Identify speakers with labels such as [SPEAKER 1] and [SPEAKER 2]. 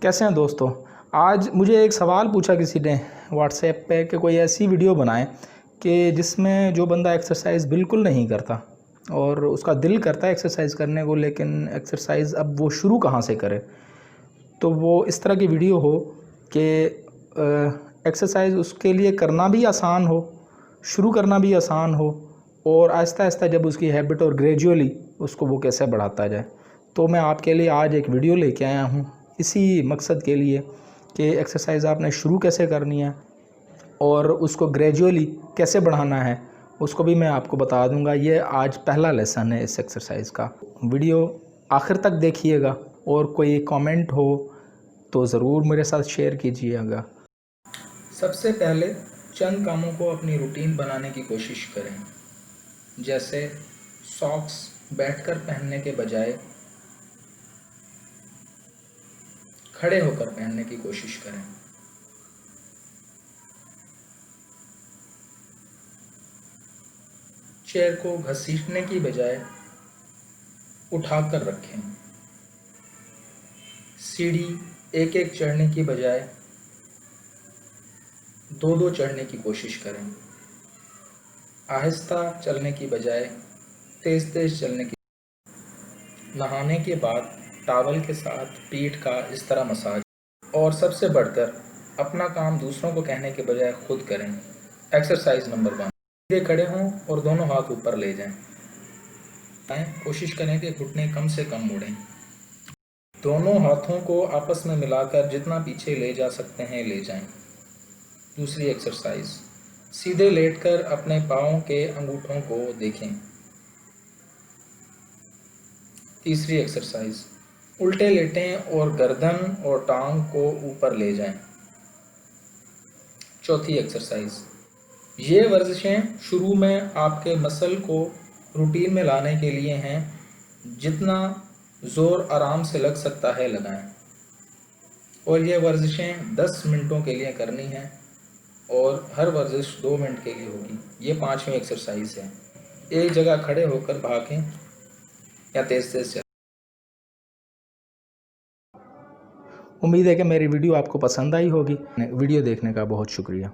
[SPEAKER 1] कैसे हैं दोस्तों। आज मुझे एक सवाल पूछा किसी ने व्हाट्सएप पे कि कोई ऐसी वीडियो बनाए कि जिसमें जो बंदा एक्सरसाइज बिल्कुल नहीं करता और उसका दिल करता है एक्सरसाइज करने को, लेकिन एक्सरसाइज अब वो शुरू कहाँ से करे। तो वो इस तरह की वीडियो हो कि एक्सरसाइज उसके लिए करना भी आसान हो, शुरू करना भी आसान हो, और आहिस्ता आहिस्ता जब उसकी हैबिट और ग्रेजुअली उसको वो कैसे बढ़ाता जाए। तो मैं आपके लिए आज एक वीडियो लेके आया हूँ इसी मकसद के लिए कि एक्सरसाइज आपने शुरू कैसे करनी है और उसको ग्रेजुअली कैसे बढ़ाना है, उसको भी मैं आपको बता दूंगा। ये आज पहला लेसन है इस एक्सरसाइज का। वीडियो आखिर तक देखिएगा और कोई कमेंट हो तो ज़रूर मेरे साथ शेयर कीजिएगा। सबसे पहले चंद कामों को अपनी रूटीन बनाने की कोशिश करें, जैसे सॉक्स बैठकर पहनने के बजाय खड़े होकर पहनने की कोशिश करें। चेयर को घसीटने की बजाय उठाकर रखें। सीढ़ी एक एक चढ़ने की बजाय दो दो चढ़ने की कोशिश करें। आहिस्ता चलने की बजाय तेज तेज चलने की। नहाने के बाद टॉवल के साथ पीठ का इस तरह मसाज। और सबसे बढ़कर अपना काम दूसरों को कहने के बजाय खुद करें। एक्सरसाइज नंबर 1, सीधे खड़े हों और दोनों हाथ ऊपर ले जाएं। कोशिश करें कि घुटने कम से कम मुड़ें। दोनों हाथों को आपस में मिलाकर जितना पीछे ले जा सकते हैं ले जाएं। दूसरी एक्सरसाइज, सीधे लेटकर अपने पाँव के अंगूठों को देखें। तीसरी एक्सरसाइज, उल्टे लेटें और गर्दन और टांग को ऊपर ले जाएं। चौथी एक्सरसाइज, ये वर्जिशें शुरू में आपके मसल को रूटीन में लाने के लिए हैं। जितना ज़ोर आराम से लग सकता है लगाएं। और ये वर्जिशें 10 मिनटों के लिए करनी है और हर वर्जिश 2 मिनट के लिए होगी। ये 5वीं एक्सरसाइज है। एक जगह खड़े होकर भागें या तेज तेज चलें। उम्मीद है कि मेरी वीडियो आपको पसंद आई होगी। वीडियो देखने का बहुत शुक्रिया।